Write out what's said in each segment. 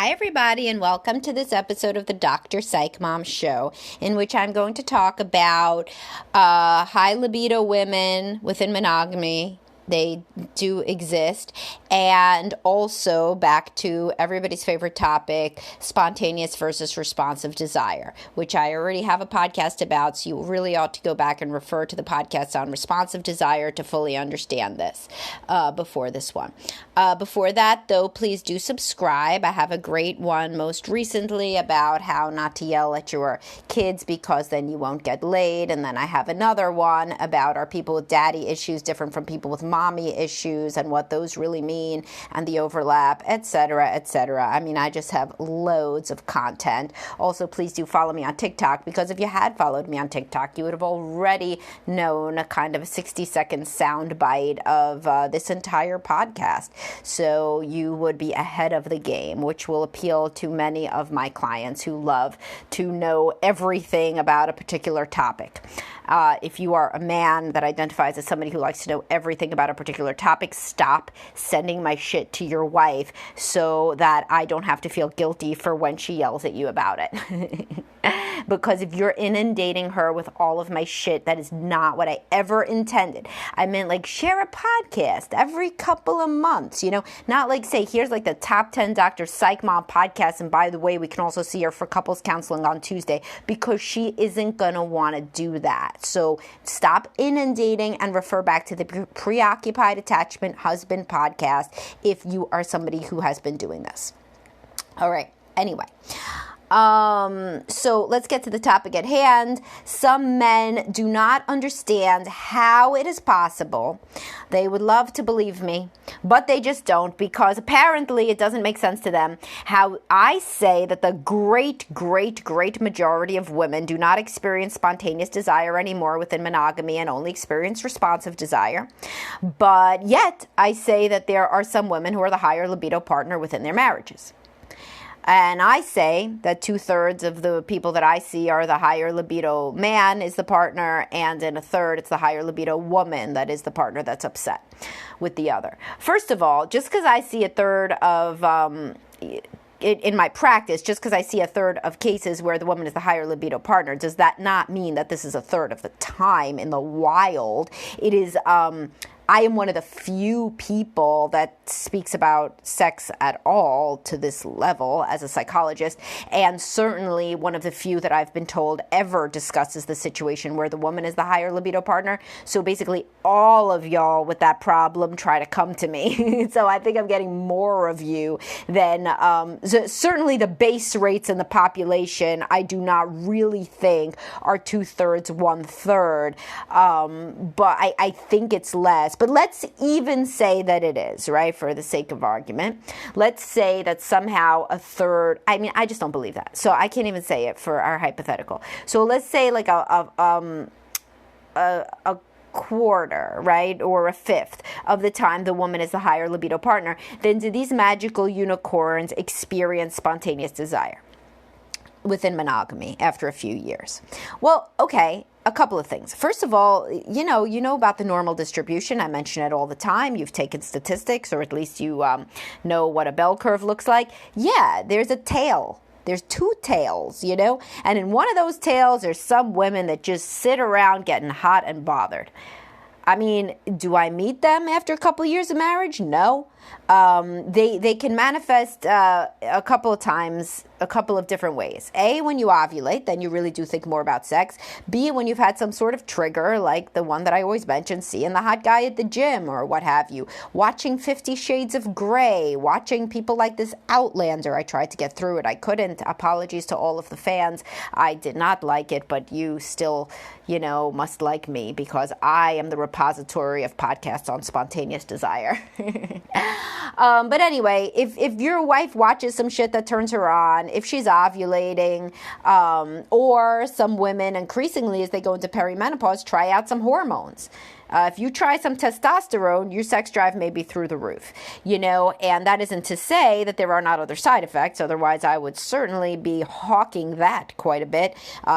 Hi, everybody, and welcome to this episode of the Dr. Psych Mom Show, in which I'm going to talk about high libido women within monogamy. They do exist. And also back to everybody's favorite topic, spontaneous versus responsive desire, which I already have a podcast about. So you really ought to go back and refer to the podcast on responsive desire to fully understand this before this one. Before that, though, please do subscribe. I have a great one most recently about how not to yell at your kids because then you won't get laid. And then I have another one about are people with daddy issues different from people with mommy issues and what those really mean and the overlap, etc., etc. I mean, I just have loads of content. Also, please do follow me on TikTok, because if you had followed me on TikTok, you would have already known a kind of a 60-second sound bite of this entire podcast. So you would be ahead of the game, which will appeal to many of my clients who love to know everything about a particular topic. If you are a man that identifies as somebody who likes to know everything about a particular topic, stop sending my shit to your wife so that I don't have to feel guilty for when she yells at you about it. Because if you're inundating her with all of my shit, that is not what I ever intended. I meant like share a podcast every couple of months, you know, not like say, here's like the top 10 Dr. Psych Mom podcasts. And by the way, we can also see her for couples counseling on Tuesday, because she isn't going to want to do that. So stop inundating and refer back to the Preoccupied Attachment Husband podcast if you are somebody who has been doing this. All right. Anyway. So let's get to the topic at hand. Some men do not understand how it is possible. They would love to believe me, but they just don't, because apparently it doesn't make sense to them how I say that the great majority of women do not experience spontaneous desire anymore within monogamy and only experience responsive desire. But yet I say that there are some women who are the higher libido partner within their marriages. And I say that 2/3 of the people that I see are the higher libido man is the partner, and in a third, it's the higher libido woman that is the partner that's upset with the other. First of all, just because I see a third of, in my practice, just because I see a third of cases where the woman is the higher libido partner, does that not mean that this is a third of the time in the wild? It is, I am one of the few people that speaks about sex at all to this level as a psychologist, and certainly one of the few that I've been told ever discusses the situation where the woman is the higher libido partner. So basically all of y'all with that problem try to come to me. So I think I'm getting more of you than certainly the base rates in the population. I do not really think are 2/3, 1/3, but I think it's less. But let's even say that it is, right, for the sake of argument. Let's say that somehow a third, I mean, I just don't believe that. So I can't even say it for our hypothetical. So let's say like a quarter, right, or a fifth of the time the woman is the higher libido partner. Then do these magical unicorns experience spontaneous desire within monogamy after a few years? Well, okay. A couple of things. First of all, you know about the normal distribution. I mention it all the time. You've taken statistics, or at least you know what a bell curve looks like. Yeah, there's a tail. There's two tails, you know? And in one of those tails, there's some women that just sit around getting hot and bothered. I mean, do I meet them after a couple of years of marriage? No. They can manifest a couple of times, a couple of different ways. A, when you ovulate, then you really do think more about sex. B, when you've had some sort of trigger, like the one that I always mention, seeing the hot guy at the gym or what have you. Watching 50 Shades of Grey, watching people like this Outlander. I tried to get through it. I couldn't. Apologies to all of the fans. I did not like it, but you still, must like me, because I am the repository of podcasts on spontaneous desire. But anyway, if your wife watches some shit that turns her on, if she's ovulating, or some women increasingly as they go into perimenopause try out some hormones. If you try some testosterone, your sex drive may be through the roof, and that isn't to say that there are not other side effects. Otherwise, I would certainly be hawking that quite a bit.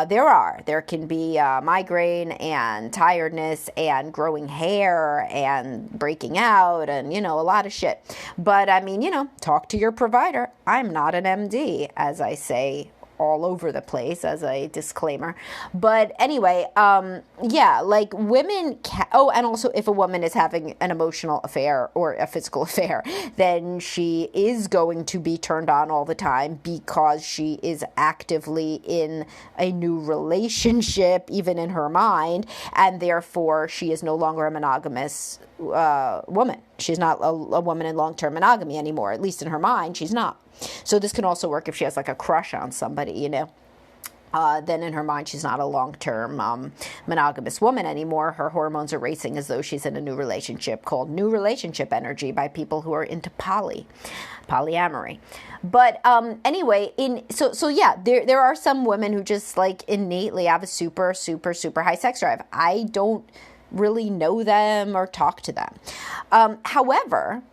There can be migraine and tiredness and growing hair and breaking out and, a lot of shit. But I mean, talk to your provider. I'm not an MD, as I say all over the place as a disclaimer. But anyway, like women and also if a woman is having an emotional affair or a physical affair, then she is going to be turned on all the time because she is actively in a new relationship, even in her mind, and therefore she is no longer a monogamous woman. She's not a woman in long-term monogamy anymore, at least in her mind, she's not. So this can also work if she has like a crush on somebody, then in her mind she's not a long-term monogamous woman anymore. Her hormones are racing as though she's in a new relationship, called new relationship energy by people who are into polyamory. But anyway, there are some women who just like innately have a super, super, super high sex drive. I don't really know them or talk to them. However,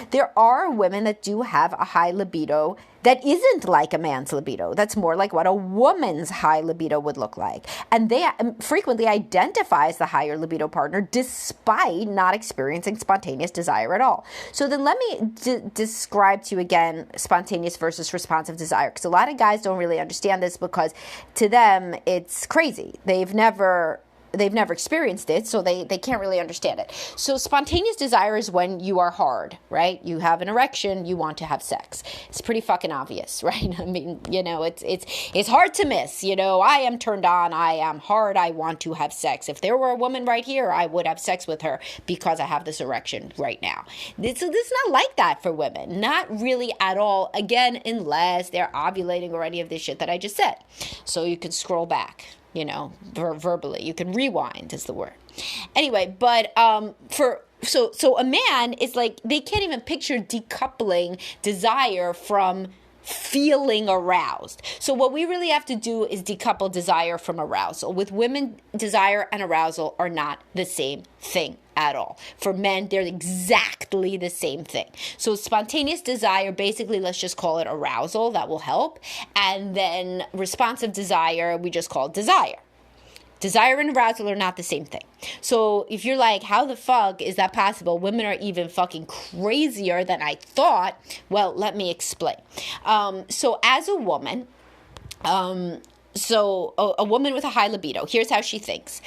there are women that do have a high libido that isn't like a man's libido. That's more like what a woman's high libido would look like. And they frequently identify as the higher libido partner despite not experiencing spontaneous desire at all. So then let me describe to you again spontaneous versus responsive desire, because a lot of guys don't really understand this because to them it's crazy. They've never experienced it, so they can't really understand it. So spontaneous desire is when you are hard, right? You have an erection, you want to have sex. It's pretty fucking obvious, right? I mean, it's hard to miss. I am turned on, I am hard, I want to have sex. If there were a woman right here, I would have sex with her because I have this erection right now. This is not like that for women. Not really at all. Again, unless they're ovulating or any of this shit that I just said. So you can scroll back. Verbally. You can rewind is the word. Anyway, but so a man is like, they can't even picture decoupling desire from feeling aroused. So what we really have to do is decouple desire from arousal. With women, desire and arousal are not the same thing at all. For men, they're exactly the same thing. So spontaneous desire, basically, let's just call it arousal. That will help. And then responsive desire, we just call it desire. Desire and arousal are not the same thing. So if you're like, how the fuck is that possible? Women are even fucking crazier than I thought. Well, let me explain. So as a woman, a woman with a high libido, here's how she thinks.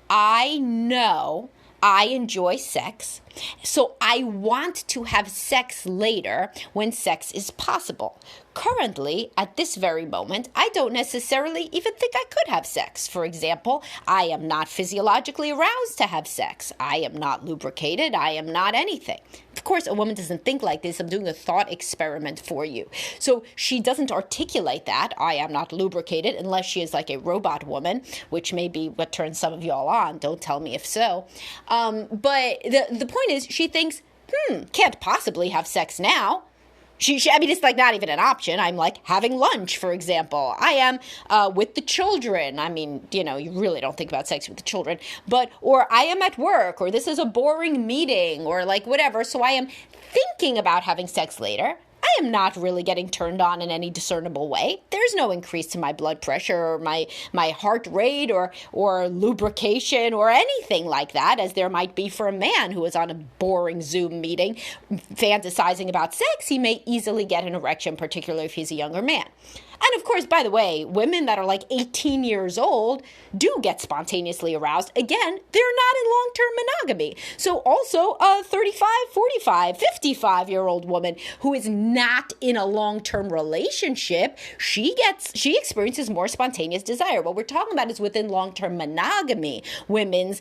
I know I enjoy sex, so I want to have sex later when sex is possible. Currently, at this very moment, I don't necessarily even think I could have sex. For example, I am not physiologically aroused to have sex. I am not lubricated. I am not anything. Of course, a woman doesn't think like this. I'm doing a thought experiment for you. So she doesn't articulate that, I am not lubricated, unless she is like a robot woman, which may be what turns some of y'all on. Don't tell me if so. But the point is, she thinks, can't possibly have sex now. I mean, it's like not even an option. I'm like having lunch, for example. I am with the children. I mean, you really don't think about sex with the children. Or I am at work, or this is a boring meeting, or like whatever. So I am thinking about having sex later. I am not really getting turned on in any discernible way. There's no increase to my blood pressure or my heart rate or lubrication or anything like that, as there might be for a man who is on a boring Zoom meeting fantasizing about sex. He may easily get an erection, particularly if he's a younger man. And of course, by the way, women that are like 18 years old do get spontaneously aroused. Again, they're not in long-term monogamy. So also a 35, 45, 55-year-old woman who is not in a long-term relationship, she experiences more spontaneous desire. What we're talking about is within long-term monogamy, women's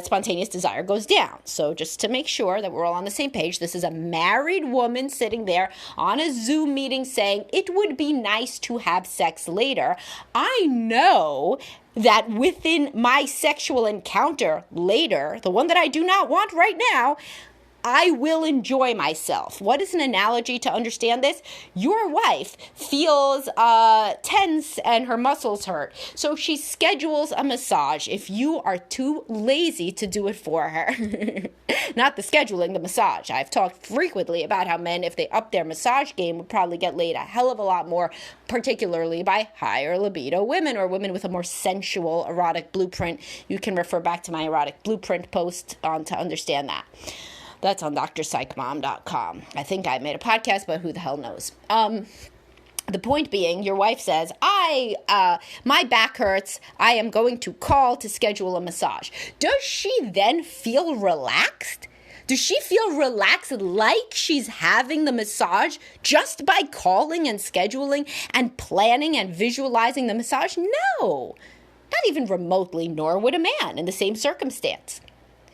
spontaneous desire goes down. So just to make sure that we're all on the same page, this is a married woman sitting there on a Zoom meeting saying, it would be nice to have sex later. I know that within my sexual encounter later, the one that I do not want right now, I will enjoy myself. What is an analogy to understand this? Your wife feels tense and her muscles hurt, so she schedules a massage if you are too lazy to do it for her. Not the scheduling, the massage. I've talked frequently about how men, if they up their massage game, would probably get laid a hell of a lot more, particularly by higher libido women or women with a more sensual erotic blueprint. You can refer back to my erotic blueprint post to understand that. That's on drpsychmom.com. I think I made a podcast, but who the hell knows? The point being, your wife says, my back hurts. I am going to call to schedule a massage. Does she then feel relaxed? Does she feel relaxed like she's having the massage just by calling and scheduling and planning and visualizing the massage? No, not even remotely, nor would a man in the same circumstance.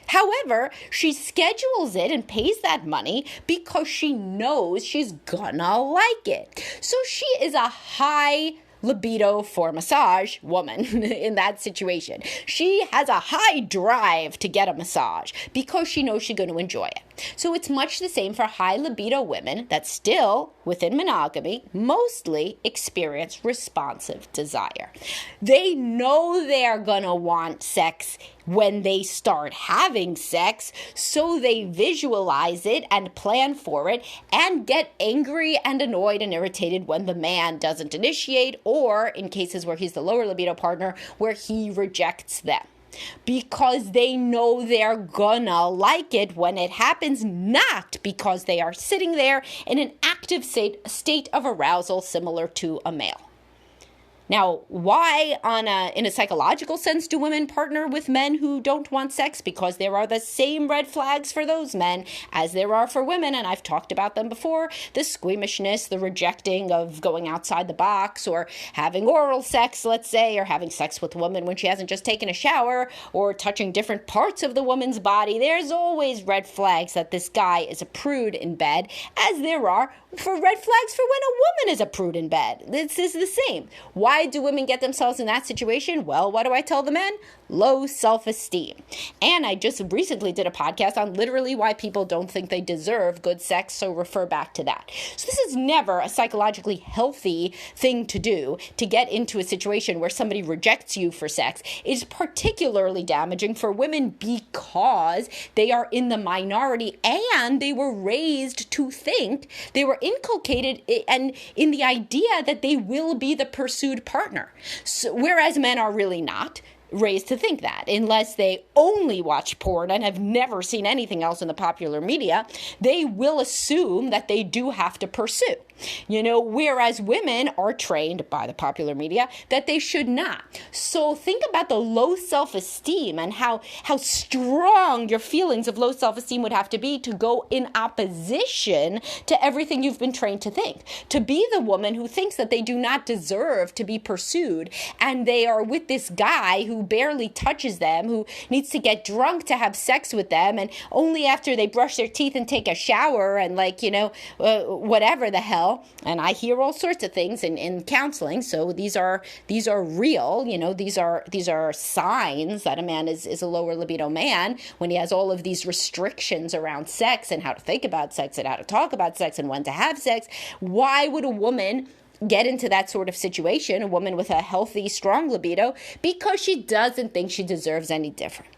However, she schedules it and pays that money because she knows she's gonna like it. So she is a high libido for massage woman in that situation. She has a high drive to get a massage because she knows she's going to enjoy it. So it's much the same for high libido women that still, within monogamy, mostly experience responsive desire. They know they're going to want sex when they start having sex, so they visualize it and plan for it and get angry and annoyed and irritated when the man doesn't initiate, or in cases where he's the lower libido partner, where he rejects them. Because they know they're gonna like it when it happens, not because they are sitting there in an active state of arousal similar to a male. Now, why in a psychological sense do women partner with men who don't want sex? Because there are the same red flags for those men as there are for women, and I've talked about them before. The squeamishness, the rejecting of going outside the box, or having oral sex, let's say, or having sex with a woman when she hasn't just taken a shower, or touching different parts of the woman's body. There's always red flags that this guy is a prude in bed, as there are for red flags for when a woman is a prude in bed. This is the same. Why do women get themselves in that situation? Well, what do I tell the men? Low self-esteem. And I just recently did a podcast on literally why people don't think they deserve good sex, so refer back to that. So this is never a psychologically healthy thing to do, to get into a situation where somebody rejects you for sex. It's particularly damaging for women because they are in the minority and they were raised to think, they were inculcated and in the idea that they will be the pursued partner. So, whereas men are really not raised to think that, unless they only watch porn and have never seen anything else in the popular media, they will assume that they do have to pursue. Whereas women are trained by the popular media that they should not. So think about the low self-esteem and how strong your feelings of low self-esteem would have to be to go in opposition to everything you've been trained to think. To be the woman who thinks that they do not deserve to be pursued, and they are with this guy who barely touches them, who needs to get drunk to have sex with them, and only after they brush their teeth and take a shower and whatever the hell. And I hear all sorts of things in counseling. So these are real. These are signs that a man is a lower libido man when he has all of these restrictions around sex and how to think about sex and how to talk about sex and when to have sex. Why would a woman get into that sort of situation, a woman with a healthy, strong libido? Because she doesn't think she deserves any different.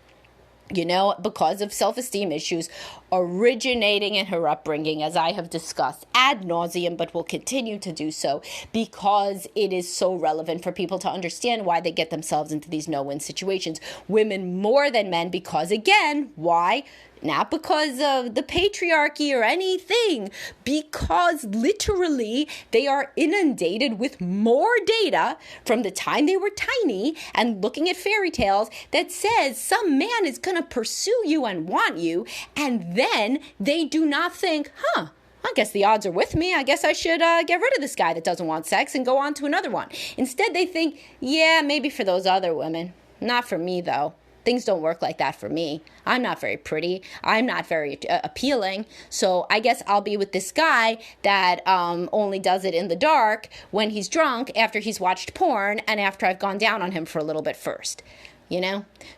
Because of self-esteem issues originating in her upbringing, as I have discussed ad nauseum, but will continue to do so because it is so relevant for people to understand why they get themselves into these no-win situations. Women more than men, because again, why? Not because of the patriarchy or anything, because literally they are inundated with more data from the time they were tiny and looking at fairy tales that says some man is going to pursue you and want you, and then they do not think, I guess the odds are with me. I guess I should get rid of this guy that doesn't want sex and go on to another one. Instead, they think, yeah, maybe for those other women. Not for me, though. Things don't work like that for me. I'm not very pretty. I'm not very appealing. So I guess I'll be with this guy that only does it in the dark when he's drunk, after he's watched porn, and after I've gone down on him for a little bit first.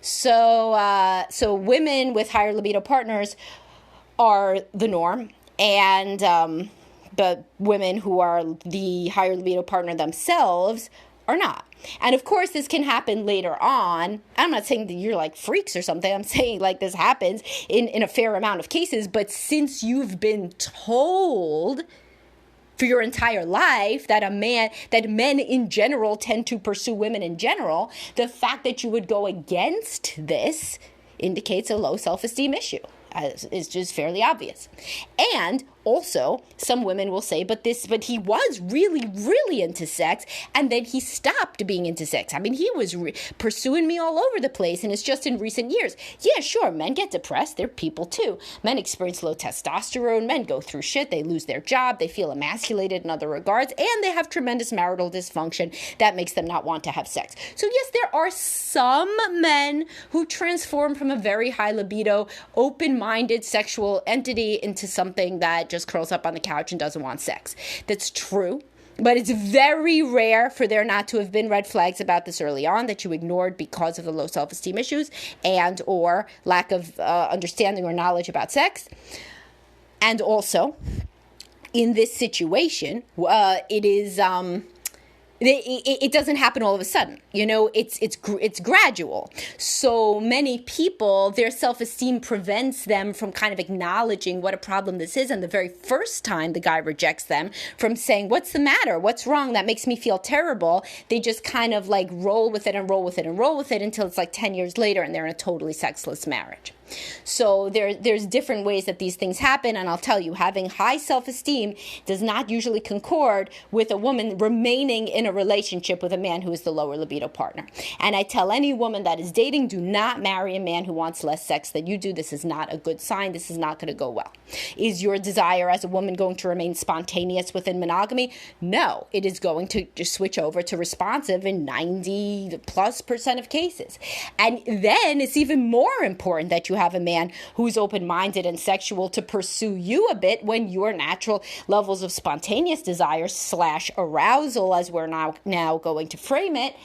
So women with higher libido partners are the norm, and the women who are the higher libido partner themselves are not. And of course, this can happen later on. I'm not saying that you're like freaks or something. I'm saying like this happens in a fair amount of cases. But since you've been told for your entire life that men in general tend to pursue women in general, the fact that you would go against this indicates a low self-esteem issue. Is just fairly obvious. And also, some women will say, but he was really, really into sex, and then he stopped being into sex. I mean, he was pursuing me all over the place, and it's just in recent years. Yeah, sure, men get depressed. They're people too. Men experience low testosterone. Men go through shit. They lose their job. They feel emasculated in other regards, and they have tremendous marital dysfunction that makes them not want to have sex. So yes, there are some men who transform from a very high libido, open-minded sexual entity into something that just curls up on the couch and doesn't want sex. That's true. But it's very rare for there not to have been red flags about this early on that you ignored because of the low self-esteem issues and or lack of understanding or knowledge about sex. And also, in this situation, it is... It doesn't happen all of a sudden, it's gradual. So many people, their self-esteem prevents them from kind of acknowledging what a problem this is. And the very first time the guy rejects them from saying, what's the matter? What's wrong? That makes me feel terrible. They just kind of like roll with it and roll with it and roll with it until it's like 10 years later and they're in a totally sexless marriage. So there's different ways that these things happen, and I'll tell you, having high self-esteem does not usually concord with a woman remaining in a relationship with a man who is the lower libido partner. And I tell any woman that is dating, do not marry a man who wants less sex than you do. This is not a good sign. This is not going to go well. Is your desire as a woman going to remain spontaneous within monogamy? No, it is going to just switch over to responsive in 90+% of cases. And then it's even more important that you have a man who's open-minded and sexual to pursue you a bit when your natural levels of spontaneous desire / arousal, as we're now going to frame it,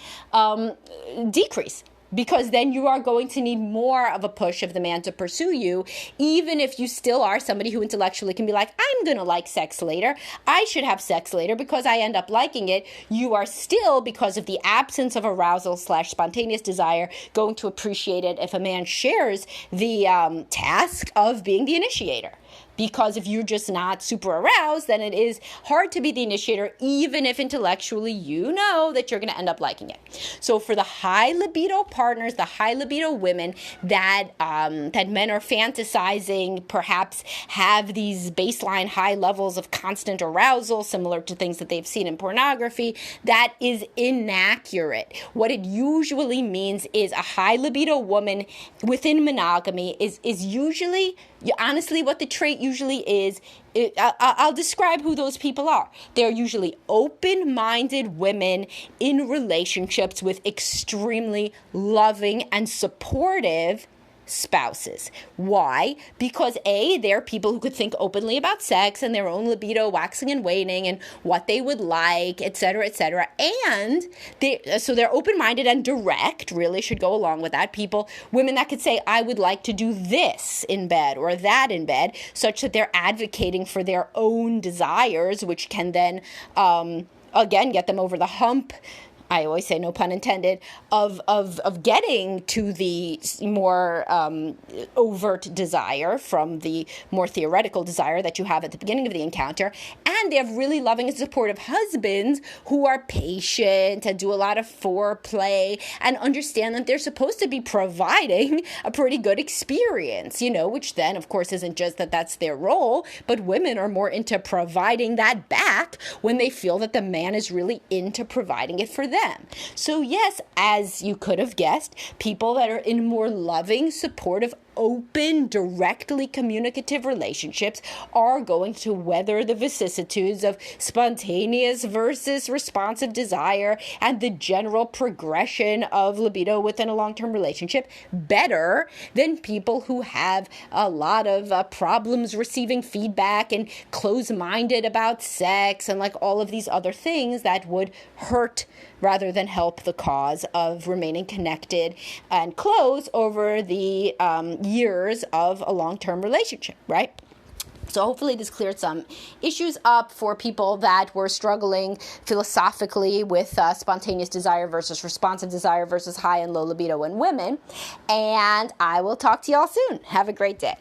decrease. Because then you are going to need more of a push of the man to pursue you, even if you still are somebody who intellectually can be like, I'm going to like sex later. I should have sex later because I end up liking it. You are still, because of the absence of arousal / spontaneous desire, going to appreciate it if a man shares the task of being the initiator. Because if you're just not super aroused, then it is hard to be the initiator, even if intellectually you know that you're going to end up liking it. So for the high libido partners, the high libido women that men are fantasizing, perhaps have these baseline high levels of constant arousal, similar to things that they've seen in pornography, that is inaccurate. What it usually means is a high libido woman within monogamy is usually, honestly, what the trait usually is, I'll describe who those people are. They're usually open-minded women in relationships with extremely loving and supportive spouses. Why? Because they're people who could think openly about sex and their own libido waxing and waning and what they would like, etc., etc. And they're open-minded and direct, really should go along with that. Women that could say, I would like to do this in bed or that in bed, such that they're advocating for their own desires, which can then, again, get them over the hump. I always say no pun intended, of getting to the more overt desire from the more theoretical desire that you have at the beginning of the encounter. And they have really loving and supportive husbands who are patient and do a lot of foreplay and understand that they're supposed to be providing a pretty good experience, which then, of course, isn't just that that's their role, but women are more into providing that back when they feel that the man is really into providing it for them. So yes, as you could have guessed, people that are in more loving, supportive, open, directly communicative relationships are going to weather the vicissitudes of spontaneous versus responsive desire and the general progression of libido within a long-term relationship better than people who have a lot of problems receiving feedback and close-minded about sex and like all of these other things that would hurt rather than help the cause of remaining connected and close over the years of a long-term relationship, right? So hopefully this cleared some issues up for people that were struggling philosophically with spontaneous desire versus responsive desire versus high and low libido in women. And I will talk to y'all soon. Have a great day.